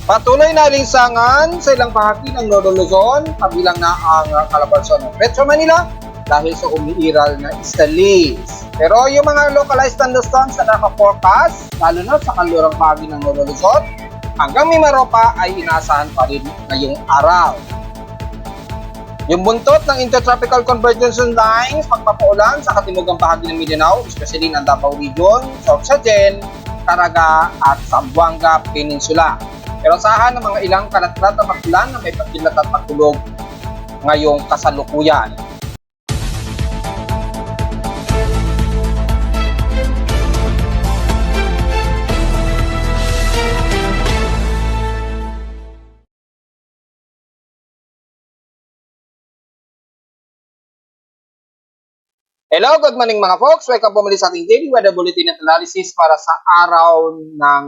Patuloy na alinsangan sa ilang bahagi ng Northern Luzon, kabilang na ang Calabarzon ng Metro Manila dahil sa umiiral na Estalis. Pero yung mga localized thunderstorms na naka-forecast, lalo na sa kanlurang bahagi ng Northern Luzon, hanggang Mimaropa ay inaasahan pa rin ngayong araw. Yung buntot ng Intertropical Convergence Lines, pagpapaulan sa katimugang bahagi ng Mindanao, especially ng Davao Region, Sorsogen, Caraga at Zamboanga Peninsula. Pero asahan ng mga ilang kalat-kalat na magulan na may pagkilat at pagtulog ngayong kasalukuyan. Hello, good morning mga folks. Welcome po muli sa ating daily weather bulletin at analysis para sa araw ng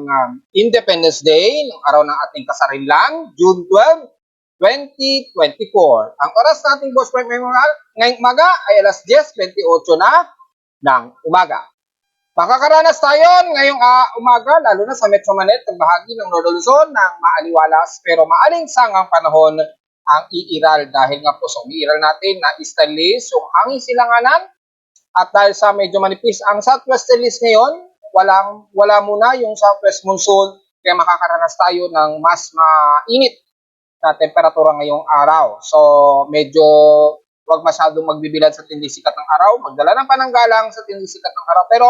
Independence Day, ng araw ng ating kasarilan, June 12, 2024. Ang oras nating boss break ngayong umaga ay alas 10:28 na ng umaga. Makakaranas tayo ngayong umaga, lalo na sa Metro Manila at bahagi ng Northern Luzon ng maaliwalas pero maalinsangang panahon ang iiral dahil nga po sa umiiral natin na Estalis, yung hangin silanganan. At dahil sa medyo manipis ang southwest Estalis ngayon, wala muna yung southwest monsoon, kaya makakaranas tayo ng mas mainit na temperatura ngayong araw. So medyo wag masyadong magbibilad sa tinding sikat ng araw, magdala ng pananggalang sa tinding sikat ng araw, pero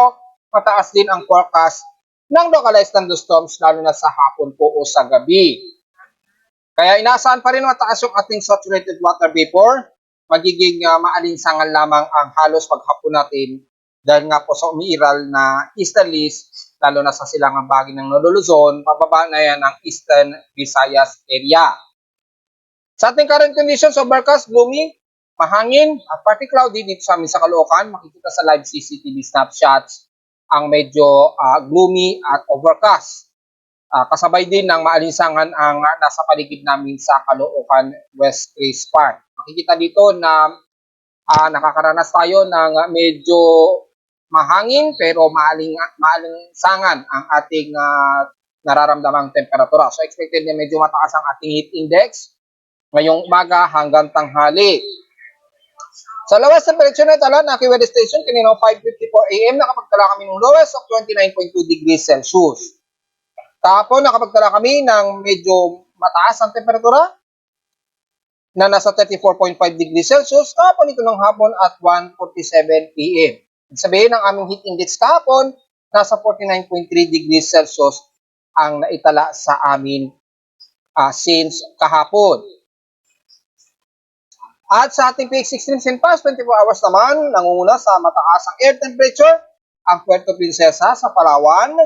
mataas din ang forecast ng localized thunderstorms lalo na sa hapon po o sa gabi. Kaya inaasahan pa rin mataas yung ating saturated water vapor. Magiging maalinsangan lamang ang halos paghapon natin dahil nga po sa umiiral na Estalis, lalo na sa silangang bahagi ng Northern Luzon, pababa na yan ang Eastern Visayas area. Sa ating current conditions, overcast, gloomy, mahangin, at partly cloudy dito sa amin sa Caloocan. Makikita sa live CCTV snapshots ang medyo gloomy at overcast. Kasabay din ng maalinsangan ang nasa paligid namin sa Caloocan West Grace Park. Makikita dito na nakakaranas tayo ng medyo mahangin pero maalinsangan ang ating nararamdamang temperatura. So expected na medyo mataas ang ating heat index ngayong umaga hanggang tanghali. Sa lowest temperature na tala, Naki Weather Station, kanina 5:54 AM, nakapagtala kami ng lowest of 29.2 degrees Celsius. Kahapon, nakapagtala kami ng medyo mataas ang temperatura na nasa 34.5 degrees Celsius. Kahapon ito ng hapon at 1:47 PM. Sabihin ng aming heat index kahapon, nasa 49.3 degrees Celsius ang naitala sa amin since kahapon. At sa ating peak 16 in past 24 hours naman, nangunguna sa mataas ang air temperature ang Puerto Princesa sa Palawan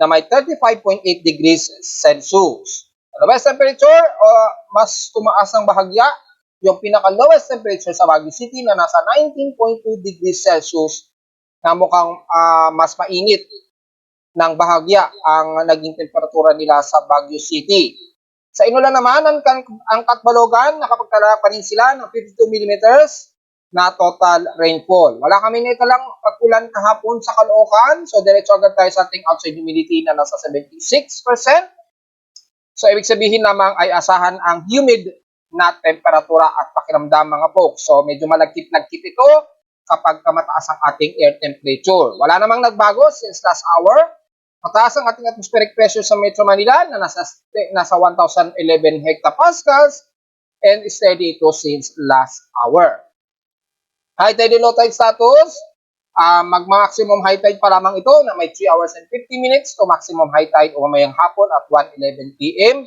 na may 35.8 degrees Celsius. Lowest temperature, mas tumaas ang bahagya, yung pinaka-lowest temperature sa Baguio City na nasa 19.2 degrees Celsius na mukhang mas mainit ng bahagya ang naging temperatura nila sa Baguio City. Sa Inulan naman, ang Katbalogan, nakapagtala pa rin sila ng 52 millimeters na total rainfall. Wala kami naitalang pag-ulan kahapon sa Caloocan, so diretso agad tayo sa ating outside humidity na nasa 76%. So ibig sabihin namang ay asahan ang humid na temperatura at pakiramdam mga folks. So medyo malagkit-lagkit ito kapag mataas ang ating air temperature. Wala namang nagbago since last hour. Mataas ang ating atmospheric pressure sa Metro Manila na nasa 1,011 hectopascals and steady ito since last hour. High tide and low tide status, mag-maximum high tide pa lamang ito na may 3 hours and 50 minutes to maximum high tide o mamayang hapon at 1:11 PM.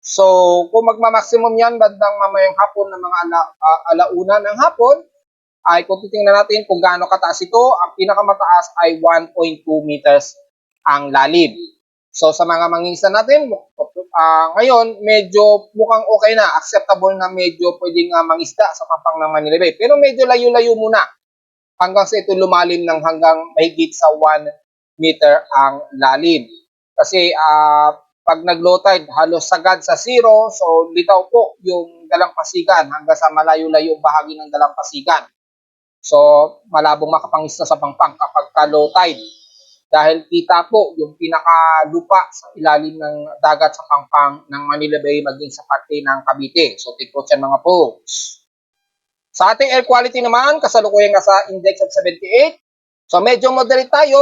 So, kung magma-maximum yan bandang mamayang hapon ng mga alauna ng hapon, ay kung titingnan natin kung gaano kataas ito, ang pinakamataas ay 1.2 meters ang lalim. So, sa mga mangingisda natin, ngayon, medyo mukhang okay na, acceptable na medyo pwedeng mangisda sa pampang ng Manila Bay. Pero medyo layo-layo muna hanggang sa ito lumalim ng hanggang mahigit sa 1 meter ang lalim. Kasi pag nag-low tide, halos sagad sa zero, so litaw po yung dalampasigan hanggang sa malayo-layo bahagi ng dalampasigan. So malabong makapangisda sa pangpang kapag ka-low tide. dahil kita po yung pinakalupa sa ilalim ng dagat sa Pangpang ng Manila Bay maging sa parte ng Cavite. So take note yan mga folks. Sa ating air quality naman, kasalukuyan nasa index of 78. So medyo moderate tayo,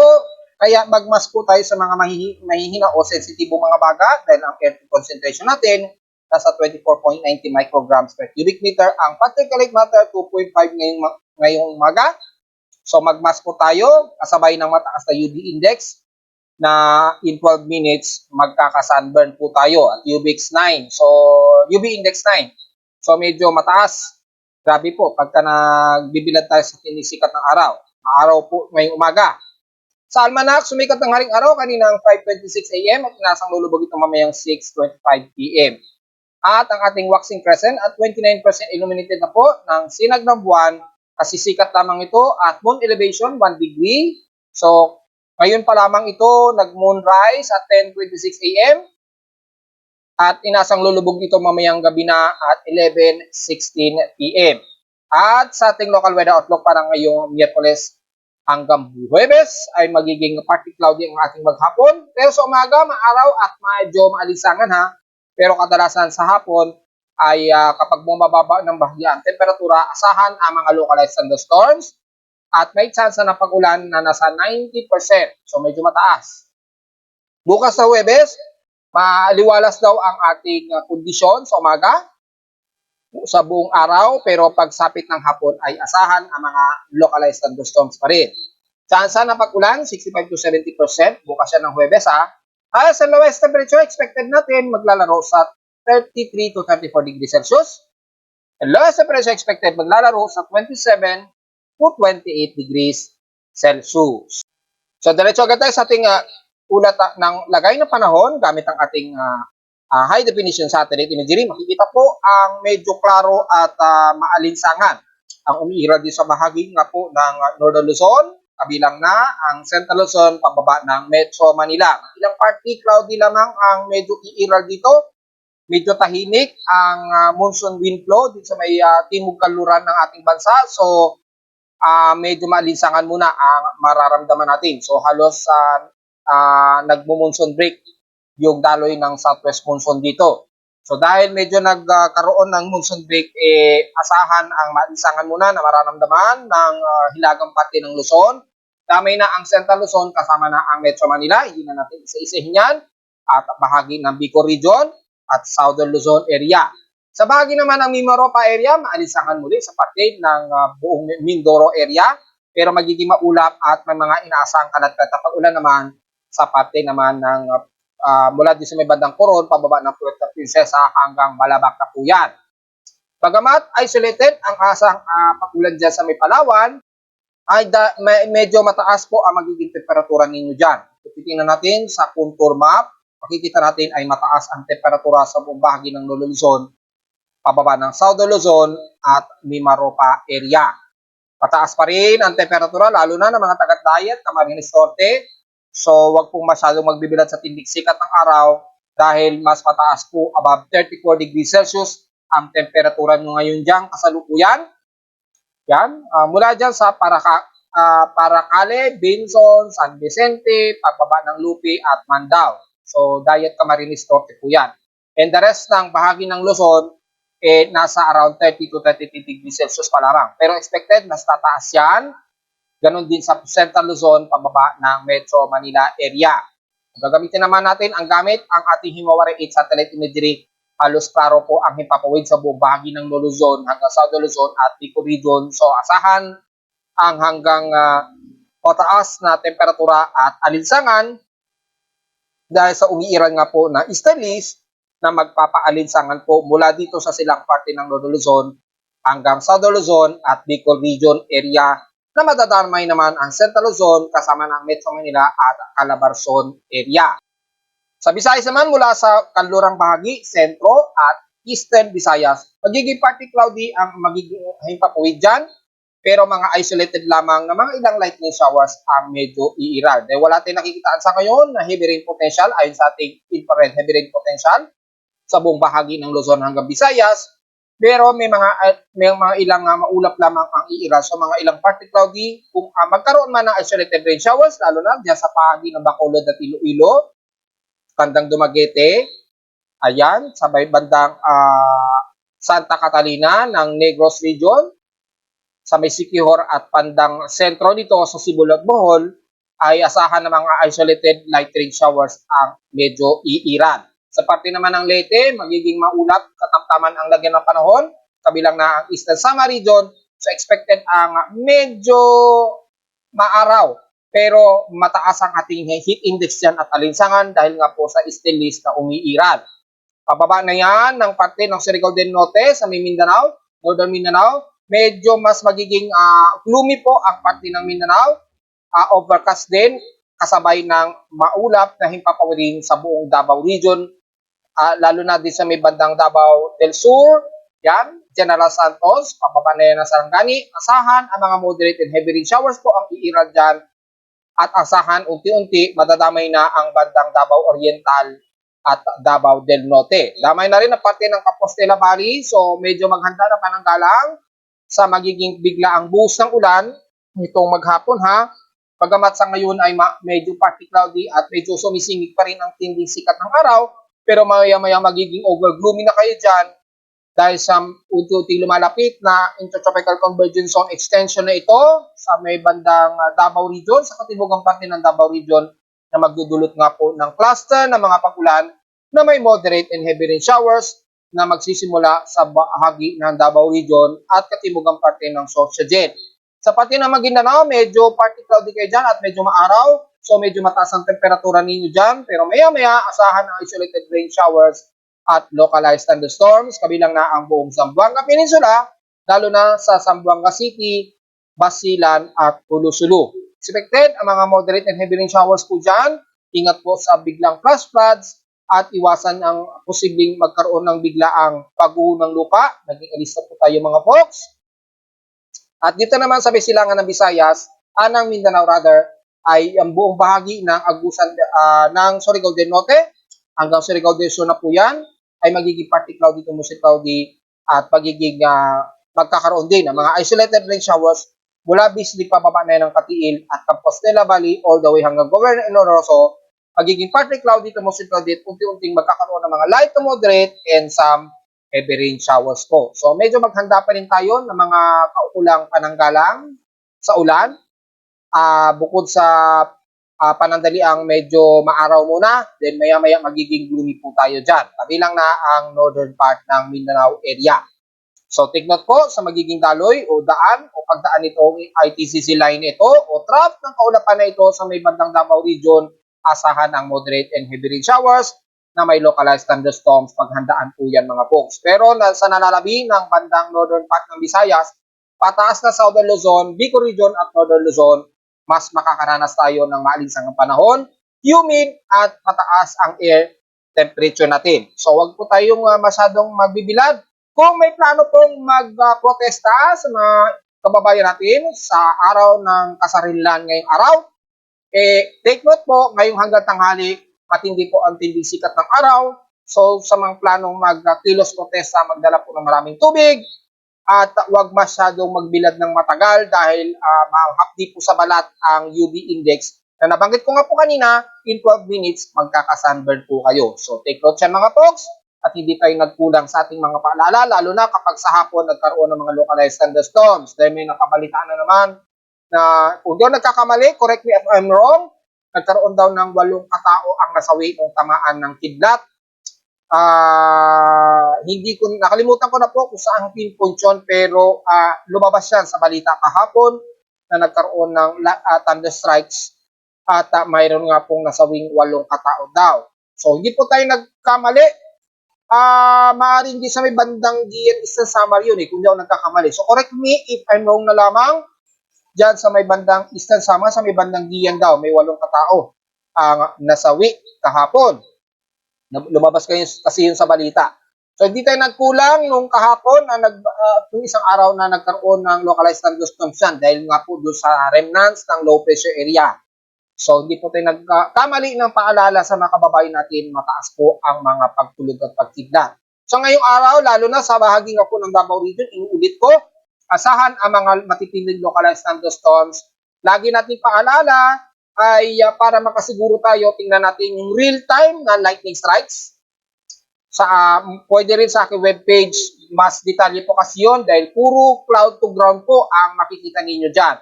kaya magmas po tayo sa mga mahihina o sensitibong mga baga dahil ang air concentration natin nasa 24.90 micrograms per cubic meter. Ang particulate matter 2.5 ngayong umaga. So magmas po tayo kasabay ng mataas na UV index na in 12 minutes magkaka-sunburn po tayo at UVX 9. So UV index 9. So medyo mataas. Grabe po pagka nagbibilad tayo sa tinisikat ng araw. Araw po ngayong umaga. Sa almanac, sumikat ng haring araw kaninang 5:26 AM at inasang lulubog ito mamayang 6:25 PM. At ang ating waxing crescent at 29% illuminated na po ng sinag ng buwan. Kasisikat lamang ito at moon elevation 1 degree. So, ngayon pa lamang ito nag-moonrise at 10:26 AM at inasang lulubog ito mamayang gabi na at 11:16 PM. At sa ating local weather outlook para ngayong Miyerkules hanggang Huwebes ay magiging partly cloudy ang ating maghapon. Pero sa umaga, maaraw at medyo maalisangan ha. Pero kadalasan sa hapon ay kapag bumababa ng bahagya ang temperatura, asahan ang mga localized thunderstorms at may chance na pag-ulan na nasa 90%. So medyo mataas. Bukas sa Huwebes, maaliwalas daw ang ating kondisyon sa umaga sa buong araw, pero pagsapit ng hapon ay asahan ang mga localized thunderstorms pa rin. Chance na pag-ulan, 65 to 70%, bukas yan ng Huwebes ha. Ay, sa lowest temperature, expected natin maglalaro sa 33 to 34 degrees Celsius. And lowest temperature expected maglalaro sa 27 to 28 degrees Celsius. So, diretso agad tayo sa ating ulat ng lagay ng panahon gamit ang ating high definition satellite imagery. Makikita po ang medyo klaro at maalinsangan ang umiiral din sa bahagi nga po ng Northern Luzon, kabilang na ang Central Luzon, pababa ng Metro Manila. Ilang partly cloudy lamang ang medyo iiral dito. Medyo tahimik ang monsoon wind flow dito sa may timog kanluran ng ating bansa. So, medyo maalinsangan muna ang mararamdaman natin. So, halos nagmo-monsoon break yung daloy ng southwest monsoon dito. So dahil medyo nagkaroon ng monsoon break, asahan ang maalinsangan muna na mararamdaman ng hilagang parte ng Luzon. Damay na ang Central Luzon kasama na ang Metro Manila. Hindi na natin isa-isahin yan. At bahagi ng Bicol Region at Southern Luzon area. Sa bahagi naman ng Mimaropa area, maalinsangan muli sa parte ng buong Mindoro area. Pero magiging maulap at may mga inaasang kalat-kalat na pag-ulan naman sa parte naman ng mula din sa may bandang Coron, pababa ng Puerto Princesa hanggang Balabac na po yan. Bagamat isolated ang asang pag-ulan dyan sa may Palawan, ay medyo mataas po ang magiging temperatura ninyo dyan. Kung titingnan natin sa contour map, makikita natin ay mataas ang temperatura sa buong bahagi ng Northern Luzon, pababa ng Southern Luzon at Mimaropa area. Mataas pa rin ang temperatura lalo na ng mga taga-Dayat, Camarines Norte. So, wag pong masyadong magbibilad sa tindig sikat ng araw dahil mas mataas po, above 34 degrees Celsius ang temperatura nyo ngayon dyan kasalukuyan. Yan, mula dyan sa Paracale, Binson, San Vicente, pagbaba ng Lupi at Mandao. So, Dayat, Camarines Norte po yan. And the rest ng bahagi ng Luzon, nasa around 30 to 33 degrees Celsius pa lamang. Pero expected, mas tataas yan. Ganon din sa Central Luzon, pababa ng Metro Manila area. Gagamitin naman natin ang ating Himawari 8 satellite imagery. Halos klaro po ang himpapawid sa buong bahagi ng Luzon hanggang Southern Luzon at Bicol Region. So asahan ang hanggang mataas na temperatura at alinsangan dahil sa umiiral nga po na easterlies na magpapaalinsangan po mula dito sa silang parte ng Northern Luzon hanggang Southern Luzon at Bicol Region area na madadarmay naman ang Central Luzon kasama ng Metro Manila at Calabarzon area. Sa Visayas naman mula sa kanlurang bahagi, sentro at eastern Visayas, magiging partly cloudy ang magiging himpapawid dyan, pero mga isolated lamang na mga ilang lightning showers ang medyo iiral. Dahil wala tayong nakikitaan sa ngayon na heavy rain potential ayon sa ating infrared heavy rain potential sa buong bahagi ng Luzon hanggang Visayas. Pero may mga ilang maulap lamang ang iiral. So mga ilang partly cloudy, kung magkaroon man ng isolated rain showers, lalo na diyan sa pahagi ng Bacolod at Iloilo, bandang Dumaguete, ayan, sa may bandang Santa Catalina ng Negros Region, sa may Siquijor at bandang sentro nito sa Sibol at Bohol, ay asahan ng mga isolated light rain showers ang medyo iiral. Sa parte naman ng Leyte, magiging maulap, katamtaman ang lagyan ng panahon, kabilang na ang Eastern Samar Region, so expected ang medyo maaraw, pero mataas ang ating heat index dyan at alinsangan dahil nga po sa still list na umiiral. Pababa na yan ng parte ng Surigao del Norte sa Mindanao, Northern Mindanao, medyo mas magiging gloomy po ang parte ng Mindanao, overcast din, kasabay ng maulap na himpapawirin sa buong Davao Region, lalo na din sa may bandang Davao del Sur, yan, General Santos, pababa na yan ng Sarangani, asahan ang mga moderate and heavy rain showers po ang iiral dyan, at asahan unti-unti madadamay na ang bandang Davao Oriental at Davao del Norte. Damay na rin ang parte ng Compostela Valley, so medyo maghanda na pananggalang sa magiging biglaang buhos ng ulan nitong maghapon ha. Bagamat sa ngayon ay medyo partly cloudy at medyo sumisingit pa rin ang tinding sikat ng araw, pero maya-maya magiging over-gloomy na kayo dyan dahil sa unti-unti lumalapit na intertropical convergence zone extension na ito sa may bandang Davao Region, sa katibugang parte ng Davao Region na magdudulot nga po ng cluster ng mga pag-ulan na may moderate and heavy rain showers na magsisimula sa bahagi ng Davao Region at katibugang parte ng Sorsogen. Sa parte ng Maguindanao, medyo partly cloudy kayo dyan at medyo maaraw. So medyo mataas ang temperatura ninyo dyan. Pero maya-maya, asahan ang isolated rain showers at localized thunderstorms. Kabilang na ang buong Zamboanga Peninsula, lalo na sa Zamboanga City, Basilan at Ulusulu. Expected ang mga moderate and heavy rain showers po dyan. Ingat po sa biglang flash floods at iwasan ang posibleng magkaroon ng biglaang pagguho ng lupa. Naging alista po tayo mga folks. At dito naman sa silangan ng Visayas, ng Mindanao rather, ay ang buong bahagi ng agusan ng Surigao del Norte hanggang Surigao del Sur na po yan ay magiging partly cloudy to mostly cloudy at magiging magkakaroon din ng mga isolated rain showers mula Bislig pababa na ng Katiil at Compostela Valley all the way hanggang Goberno Iloroso, magiging partly cloudy to mostly cloudy at unti-unting magkakaroon ng mga light to moderate and some heavy rain showers po. So medyo maghanda pa rin tayo ng mga kaukulang pananggalang sa ulan. Bukod sa panandaliang medyo maaraw muna, then maya-maya magiging gloomy po tayo dyan. Kabilang na ang northern part ng Mindanao area. So take note po sa magiging daloy o daan o pagdaan nitong ITCC line ito o trough ng kaulapan na ito sa may bandang Davao Region, asahan ang moderate and heavy rain showers na may localized thunderstorms, paghandaan po yan mga folks. Pero sa nalalabi ng bandang northern part ng Visayas, pataas na Southern Luzon, Bicol Region at Northern Luzon, mas makakaranas tayo ng maalinsangang panahon, humid at mataas ang air temperature natin. So wag po tayong masyadong magbibilad. Kung may plano pong magprotesta sa mga kababayan natin sa araw ng kasarinlan ngayong araw, take note po, ngayong hanggang tanghali, matindi po ang tinding sikat ng araw. So sa mga planong magkilos protesta, magdala po ng maraming tubig at huwag masyadong magbilad ng matagal dahil mahapdi po sa balat ang UV index na nabanggit ko nga po kanina, in 12 minutes magkaka-sunburn po kayo. So take note yan mga folks at hindi tayo nagkulang sa ating mga paalala, lalo na kapag sa hapon nagkaroon ng mga localized thunderstorms. Dahil may nakabalitaan na naman na kung di ako nagkakamali, correct me if I'm wrong, nagkaroon daw ng 8 katao ang nasawi ng tamaan ng kidlat. Hindi ko nakalimutan ko na po kung saan pinpoint yun, pero lumabas yan sa balita kahapon na nagkaroon ng thunder strikes at mayroon nga pong nasawing 8 katao daw. So hindi po tayo nagkamali. Maaaring di sa may bandang Gian Eastern Samar yun kung di ako nagkakamali. So correct me if I'm wrong na lamang. Diyan sa may bandang Eastern Samar, sa may bandang Gian daw, may 8 katao ang nasawi kahapon. Lumabas kasi yun sa balita. So hindi tayo nagkulang nung kahapon na nung isang araw na nagkaroon ng localized thunderstorms yan dahil nga po doon sa remnants ng low pressure area. So hindi po tayo nagkamali ng paalala sa mga kababayan natin, mataas po ang mga pagtulog at pagkidlat. So ngayong araw, lalo na sa bahagi nga po ng Davao Region, inuulit ko, asahan ang mga matitinding localized thunderstorms. Lagi natin paalala ay para makasiguro tayo, tingnan natin yung real-time na lightning strikes. Pwede rin sa aking webpage, mas detalye po kasi yun dahil puro cloud to ground po ang makikita ninyo dyan.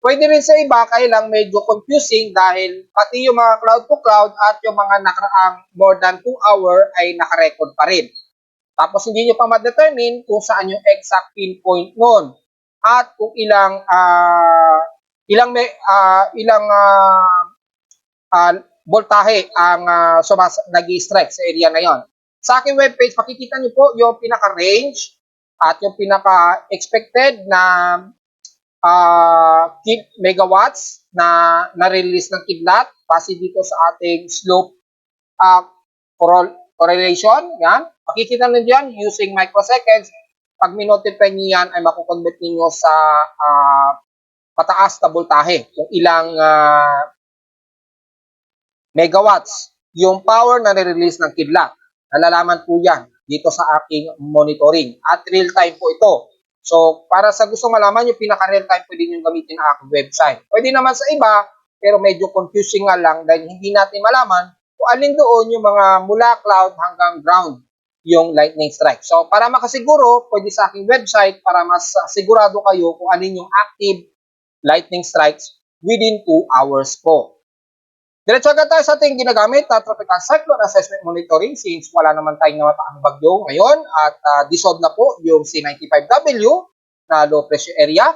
Pwede rin sa iba, kaya lang medyo confusing dahil pati yung mga cloud to cloud at yung mga nakaraang more than 2 hour ay nakarecord pa rin. Tapos hindi nyo pa ma-determine kung saan yung exact pinpoint nun at kung ilang voltahe ang nag-i-strike sa area na yon. Sa aking webpage, makikita niyo po yung pinaka-range at yung pinaka-expected na megawatts na na-release ng kidlat base dito sa ating slope correlation. Yan. Makikita niyo dyan using microseconds. Pag minotify niyo yan, ay makukonvert niyo sa pataas na voltahe. Kung ilang megawatts yung power na nare-release ng kidlat. Nalalaman po yan dito sa aking monitoring. At real time po ito. So, para sa gusto malaman yung pinaka-real time, pwede nyo gamitin ang aking website. Pwede naman sa iba, pero medyo confusing nga lang dahil hindi natin malaman kung alin doon yung mga mula cloud hanggang ground yung lightning strike. So, para makasiguro, pwede sa aking website para mas sigurado kayo kung alin yung active lightning strikes within 2 hours po. Diretso agad tayo sa ating ginagamit na Tropical Cyclone Assessment Monitoring since wala naman tayong namataang bagyo ngayon at dissolved na po yung C95W na low pressure area.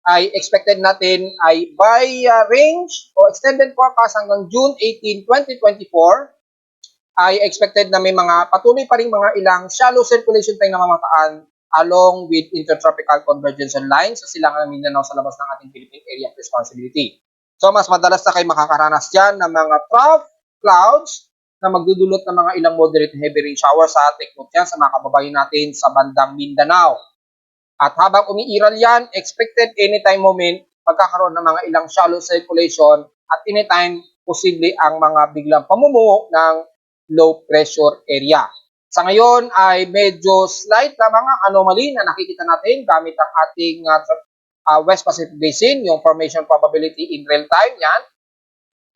Ay expected natin ay by range o extended forecast hanggang June 18, 2024 ay expected na may mga patuloy pa rin mga ilang shallow circulation tayong namamataan along with intertropical convergence line sa silangan ng Mindanao sa labas ng ating Philippine Area of Responsibility. So, mas madalas na kayo makakaranas dyan ng mga trough clouds na magdudulot ng mga ilang moderate and heavy rain shower sa teknot yan sa mga kababayan natin sa bandang Mindanao. At habang umiiral yan, expected anytime moment magkakaroon ng mga ilang shallow circulation at anytime posible ang mga biglang pamumuo ng low pressure area. Sa ngayon ay medyo slight na mga anomaly na nakikita natin gamit ang ating West Pacific Basin, yung formation probability in real time, yan,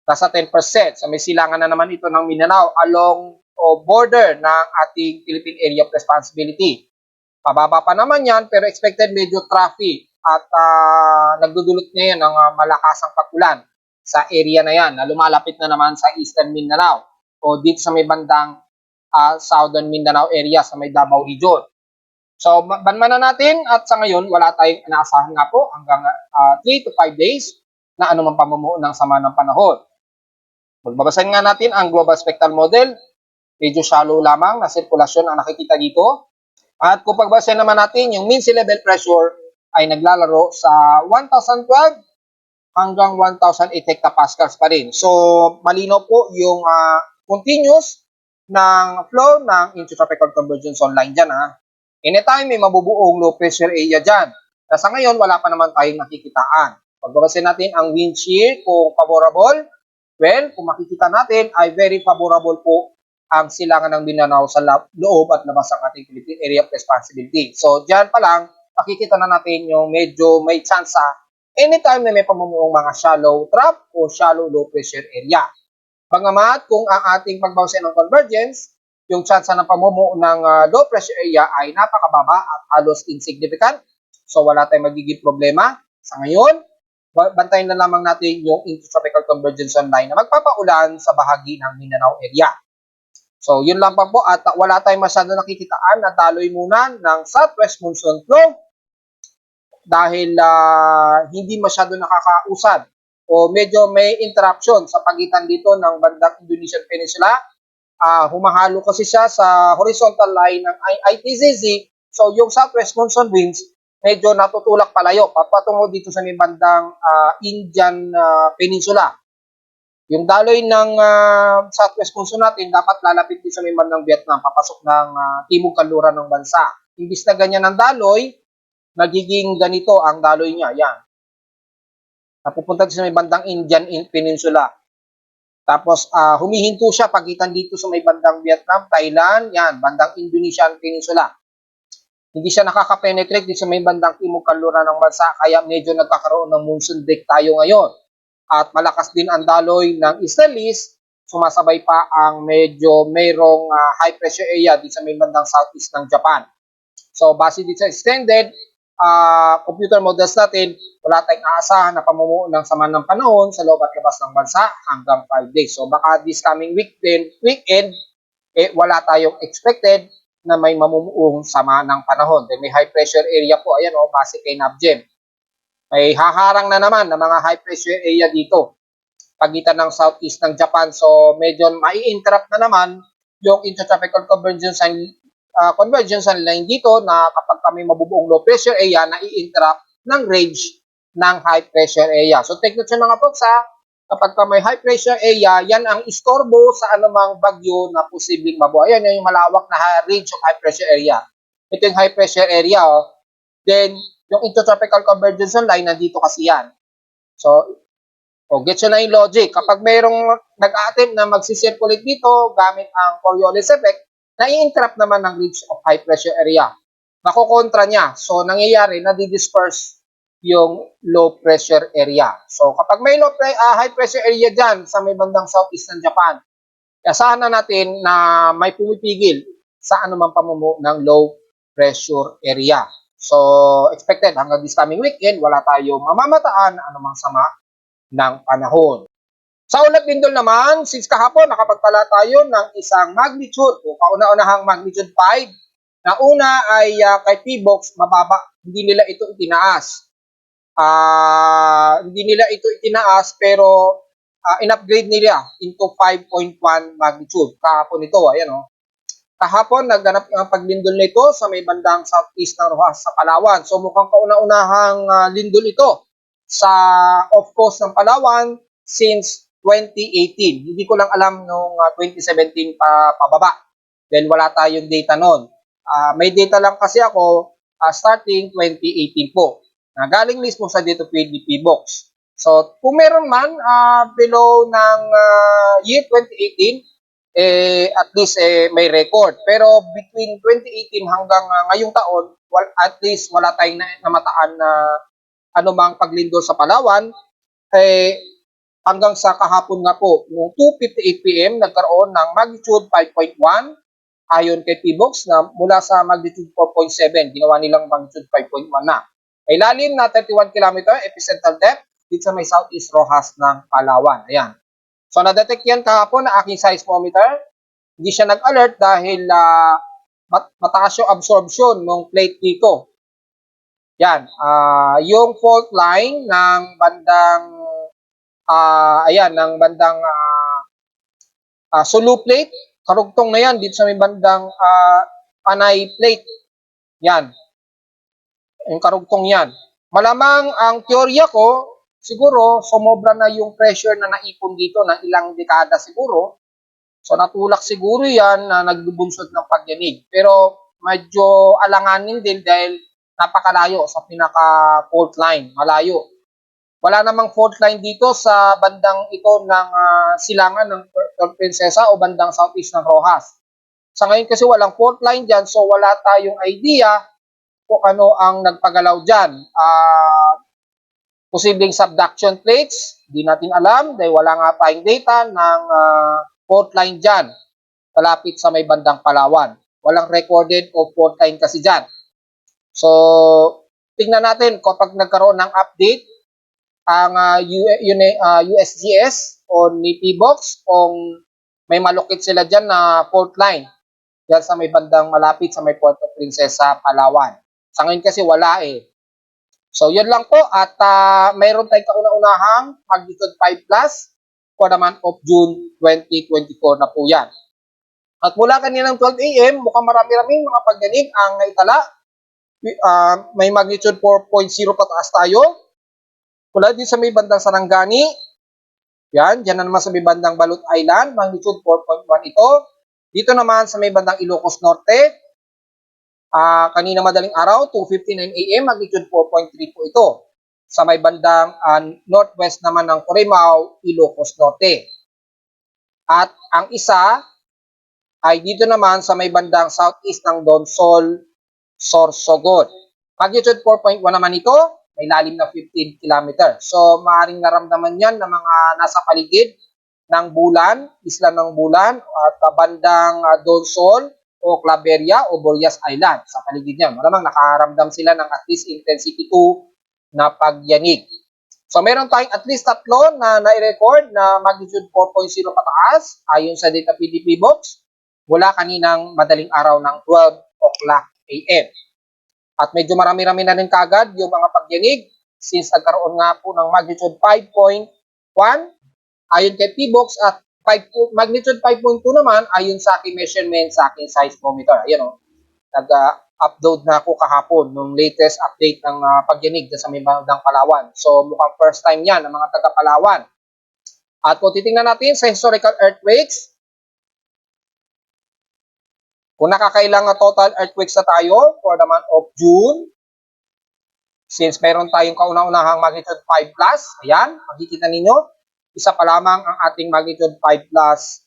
nasa 10%. So may silangan na naman ito ng Mindanao along border ng ating Philippine Area of Responsibility. Pababa pa naman yan, pero expected medyo traffic at nagdudulot ngayon ng malakasang pag-ulan sa area na yan, na lumalapit na naman sa Eastern Mindanao o dito sa may bandang Southern Mindanao area sa may Davao Region. So, banman na natin at sa ngayon, wala tayong inaasahan nga po hanggang 3 to 5 days na anumang pamumuo ng sama ng panahon. Magbabasahin nga natin ang Global Spectral Model. Medyo shallow lamang na sirkulasyon ang nakikita dito. At kung pagbasahin naman natin, yung mean sea level pressure ay naglalaro sa 1,012 hanggang 1,008 hectopascals pa rin. So, malinaw po yung continuous ng flow ng intertropical convergence zone line dyan. Anytime may mabubuong low pressure area dyan. Sa ngayon, wala pa naman tayong nakikitaan. Pagbabasin natin ang wind shear kung favorable, well, kung makikita natin ay very favorable po ang silangan ng Mindanao sa loob at labas ng ating Philippine Area of Responsibility. So, dyan pa lang, makikita na natin yung medyo may chance anytime na may pamumuong mga shallow trough o shallow low pressure area. Bagamat kung ang ating pagbabasin ng convergence, yung chance ng pamumuo ng low pressure area ay napakababa at halos insignificant. So, wala tayong magiging problema. Sa ngayon, bantayin na lamang natin yung intertropical convergence line na magpapaulan sa bahagi ng Mindanao area. So, yun lang pa po at wala tayong masyado nakikitaan na daloy muna ng southwest monsoon flow dahil hindi masyado nakakausad o medyo may interruption sa pagitan dito ng bandang Indonesian Peninsula. Humahalo kasi siya sa horizontal line ng ITZZ. So, yung southwest monsoon winds, medyo natutulak palayo patungo dito sa may bandang Indian Peninsula. Yung daloy ng southwest monsoon natin, dapat lalapit din sa may bandang Vietnam, papasok ng timog kanluran ng bansa. Imbis na ganyan ang daloy, nagiging ganito ang daloy niya. Yan. Napupunta sa may bandang Indian Peninsula. Tapos humihinto siya pagitan dito sa may bandang Vietnam, Thailand, yan, bandang Indonesian Peninsula. Hindi siya nakaka-penetrate dito sa may bandang timog kanluran ng bansa, kaya medyo nagkakaroon ng monsoon break tayo ngayon. At malakas din ang daloy ng Easterlies, sumasabay pa ang medyo mayroong high pressure area dito sa may bandang southeast ng Japan. So base dito sa extended computer models natin, wala tayong aasahan na pamumuo ng sama ng panahon sa loob at labas ng bansa hanggang 5 days. So baka this coming weekend, wala tayong expected na may mamumuong sama ng panahon. Then may high pressure area po, ayan o, base kay NABGEM. May haharang na naman ng mga high pressure area dito, pagitan ng southeast ng Japan. So medyo mai-interrupt na naman yung intertropical convergence line dito na kapag kami mabubuong low pressure area, na i-interrupt ng range ng high pressure area. So take note sa mga folks ha, kapag may high pressure area, yan ang istorbo sa anumang bagyo na posibleng mabuo. Ayan yung malawak na range of high pressure area. Ito yung high pressure area. Oh. Then, yung intertropical convergence line, nandito kasi yan. So, gets nyo na yung logic. Kapag mayroong nag-attempt na magsisirculate dito gamit ang Coriolis effect, nai-interrupt naman ng range of high pressure area. Nakokontra niya. So, nangyayari, nadi-disperse yung low pressure area. So, kapag may high pressure area dyan sa may bandang southeast ng Japan, asahan na natin na may pumipigil sa anumang pamumuo ng low pressure area. So, expected hanggang this coming weekend, wala tayong mamamataan na anumang sama ng panahon. Sa ulat lindol naman, since kahapon nakapagtala tayo ng isang magnitude o kauna-unahang magnitude 5, na una ay kay PBOX, mababa, hindi nila ito itinaas. Hindi nila ito itinaas pero in-upgrade nila into 5.1 magnitude. Kahapon ito, ayan o. Kahapon, nagganap ang paglindol nito sa may bandang southeast ng Rojas sa Palawan. So mukhang kauna-unahang lindol ito sa off coast ng Palawan since 2018. Hindi ko lang alam nung 2017 pababa. Then wala tayong data noon. May data lang kasi ako starting 2018 po. Galing mismo sa dito PDP box. So, kung meron man below ng year 2018, at least may record. Pero between 2018 hanggang ngayong taon, at least wala tayong namataan na anumang paglindol sa Palawan. Hanggang sa kahapon nga po, noong 2:58 PM, nagkaroon ng magnitude 5.1 ayon kay PBOX na mula sa magnitude 4.7, ginawa nilang magnitude 5.1 na. May lalim na 31 km epicentral depth dito sa may southeast Rojas ng Palawan. Ayan. So, na-detect yan kahapon na aking seismometer. Hindi siya nag-alert dahil mataas yung absorption ng plate dito. Yan. Yung fault line ng bandang Sulu plate, karugtong na yan dito sa may bandang Panay plate. Yan. Yung karugtong yan. Malamang ang teorya ko, siguro, sumobra na yung pressure na naipon dito ng ilang dekada siguro. So, natulak siguro yan na nagbubunsod ng pagyanig. Pero, medyo alanganin din dahil napakalayo sa pinaka-fault line. Malayo. Wala namang fault line dito sa bandang ito ng silangan ng Princesa o bandang southeast ng Rojas. Sa ngayon kasi walang fault line dyan, so wala tayong idea kung ano ang nagpagalaw dyan. Posibleng subduction plates, di natin alam dahil wala nga tayong data ng fault line dyan, kalapit sa may bandang Palawan. Walang recorded o fault line kasi dyan. So, tingnan natin kapag nagkaroon ng update ang USGS o ni PBOX kung may malukit sila dyan na fault line dyan sa may bandang malapit sa may Puerto Princesa, Palawan. Sa ngayon kasi wala eh. So, yun lang po. At mayroon tayong kauna-unahang magnitude 5 plus for the month of June 2024 na po yan. At mula kaninang 12 AM, mukhang marami-raming mga pagyanig ang naitala. May magnitude 4.0 pataas tayo. Mula din sa may bandang Sarangani. Yan, dyan na naman sa may bandang Balut Island. Magnitude 4.1 ito. Dito naman sa may bandang Ilocos Norte. Kanina madaling araw, 2:59 AM, magnitude 4.3 po ito. Sa may bandang northwest naman ng Corimao, Ilocos Norte. At ang isa ay dito naman sa may bandang southeast ng Donsol, Sorsogon. Magnitude 4.1 naman ito, may lalim na 15 km. So, maaaring naramdaman yan ng mga nasa paligid ng Bulan, isla ng Bulan, at bandang Donsol o Claveria o Borias Island sa paligid niyan. Malamang nakaramdam sila ng at least intensity 2 na pagyanig. So, meron tayong at least tatlo na nai-record na magnitude 4.0 pataas ayon sa data PDP box mula kaninang madaling araw ng 12 o'clock AM. At medyo marami-rami na rin kagad yung mga pagyanig since nagkaroon nga po ng magnitude 5.1 ayon kay PBox at magnitude 5.2 naman ayon sa aking measurement sa aking seismometer. Ayan o, nag-upload na ako kahapon nung latest update ng pagyanig sa may bandang Palawan. So mukhang first time yan ng mga taga Palawan. At kung titingnan natin sa historical earthquakes, kung nakakailang total earthquakes na tayo for the month of June, since meron tayong kauna-unahang magnitude 5 plus, ayan, makikita ninyo, isa pa lamang ang ating magnitude 5 plus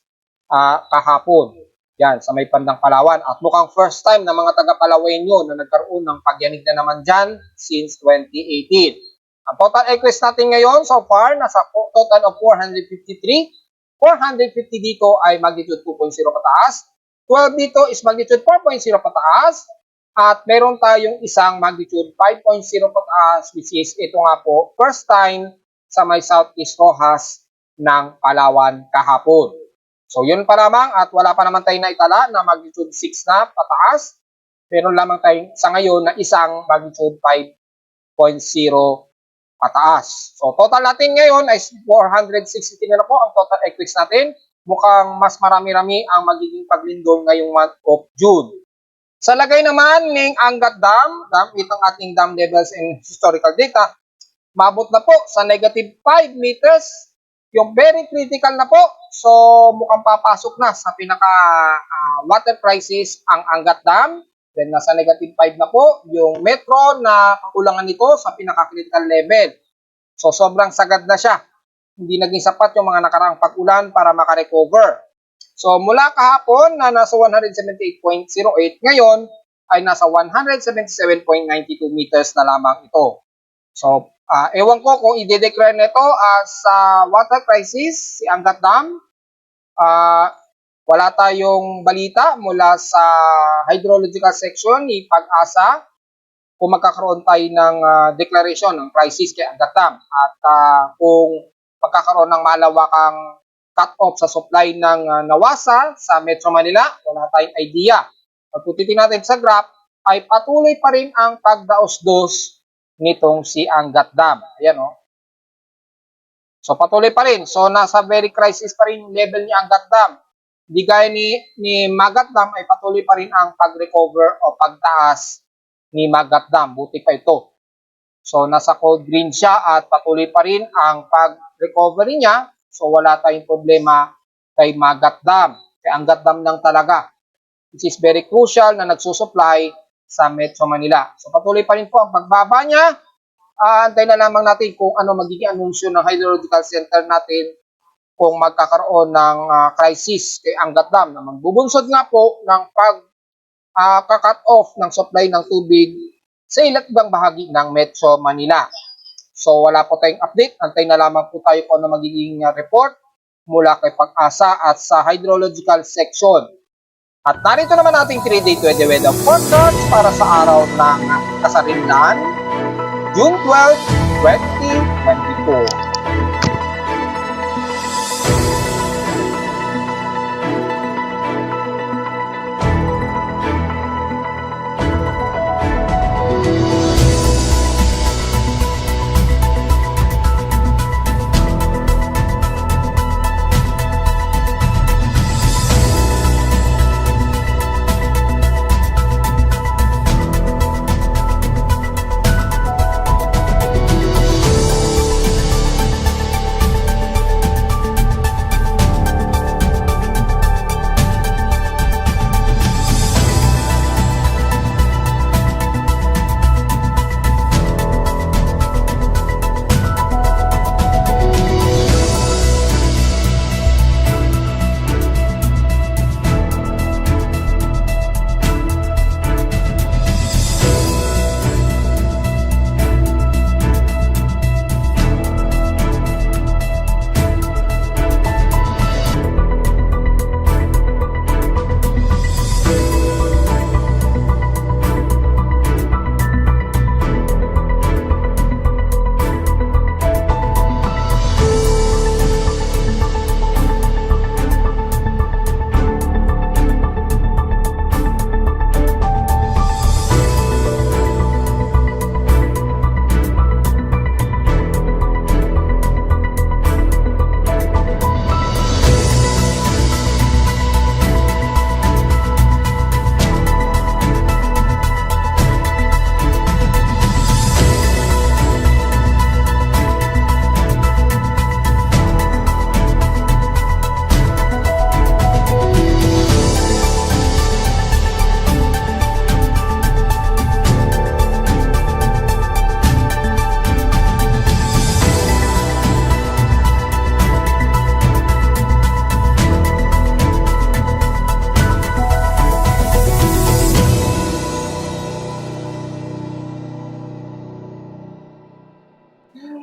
kahapon. Yan, sa may bandang Palawan. At mukhang first time na mga taga-Palawenyo na nagkaroon ng pagyanig na naman dyan since 2018. Ang total earthquakes natin ngayon so far, nasa total of 453. 450 dito ay magnitude 2.0 pataas. 12 dito is magnitude 4.0 pataas at meron tayong isang magnitude 5.0 pataas which is ito nga po first time sa may Southeast Rojas ng Palawan kahapon. So yun pa lamang at wala pa naman tayong naitala na magnitude 6 na pataas. Meron lamang tayong sa ngayon na isang magnitude 5.0 pataas. So total natin ngayon ay 463 na po ang total earthquakes natin. Mukhang mas marami-rami ang magiging paglindol ngayong month of June. Sa lagay naman ng Angat Dam, itong ating dam levels and historical data, mabot na po sa negative 5 meters. Yung very critical na po. So mukhang papasok na sa pinaka water crisis ang Angat Dam. Then nasa negative 5 na po yung metro na kakulangan nito sa pinaka critical level. So sobrang sagad na siya. Hindi naging sapat yung mga nakaraang pag-ulan para makarecover. So mula kahapon na nasa 178.08, ngayon ay nasa 177.92 meters na lamang ito. So ewan ko kung i-declare nito as water crisis, si Angat Dam. Wala tayong balita mula sa hydrological section ni Pag-asa kung magkakaroon tayo ng declaration ng crisis kay Angat Dam. At kung pagkakaroon ng malawakang cut-off sa supply ng Nawasa sa Metro Manila, wala tayong idea. Pag titingnan natin sa graph, ay patuloy pa rin ang pagdaos-dos nitong si Angat Dam. Ayan o. So patuloy pa rin. So nasa very crisis pa rin level ni Angat Dam. Hindi gaya ni Magat Dam ay patuloy pa rin ang pag-recover o pagtaas ni Magat Dam. Buti pa ito. So nasa cold green siya at patuloy pa rin ang pag-recovery niya. So wala tayong problema kay Magat Dam. Kay Angat Dam lang talaga. Which is very crucial na nagsusupply sa Metro Manila. So patuloy pa rin po ang pagbaba niya. Antay na lamang natin kung ano magiging anunsyo ng Hydrological Center natin kung magkakaroon ng crisis kay Angat Dam na magbubunsod nga po ng pag-cut off ng supply ng tubig sa iba't ibang bahagi ng Metro Manila. So wala po tayong update. Antay na lamang po tayo kung ano magiging report mula kay Pag-asa at sa hydrological section. At narito naman ating 3-day 20 weather forecast para sa araw ng Kasarinlan, June 12, 2024.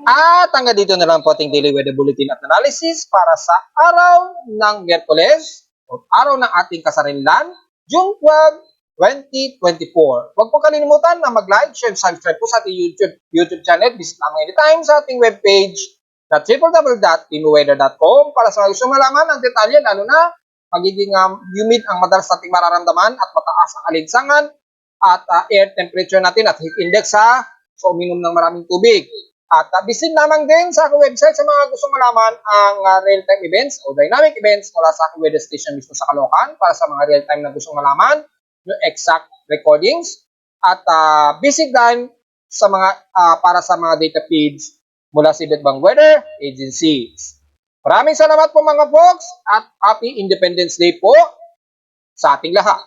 At hanggang dito na lang po ating daily weather bulletin at analysis para sa araw ng Miyerkules o araw ng ating kasarinlan, June 12, 2024. Huwag po kalimutan na mag-like, share, subscribe po sa ating YouTube channel. Visit namin anytime sa ating webpage na www.teamweather.com para sa gusto malaman ang detalye, lalo na magiging humid ang madalas nating mararamdaman at mataas ang alinsangan at air temperature natin at heat index so uminom ng maraming tubig. At visit naman din sa aking website sa mga gustong malaman ang real-time events o dynamic events mula sa aking weather station mismo sa Caloocan para sa mga real-time na gustong malaman yung exact recordings. At visit din sa mga para sa mga data feeds mula sa Iba't Weather Agencies. Maraming salamat po mga folks at Happy Independence Day po sa ating lahat.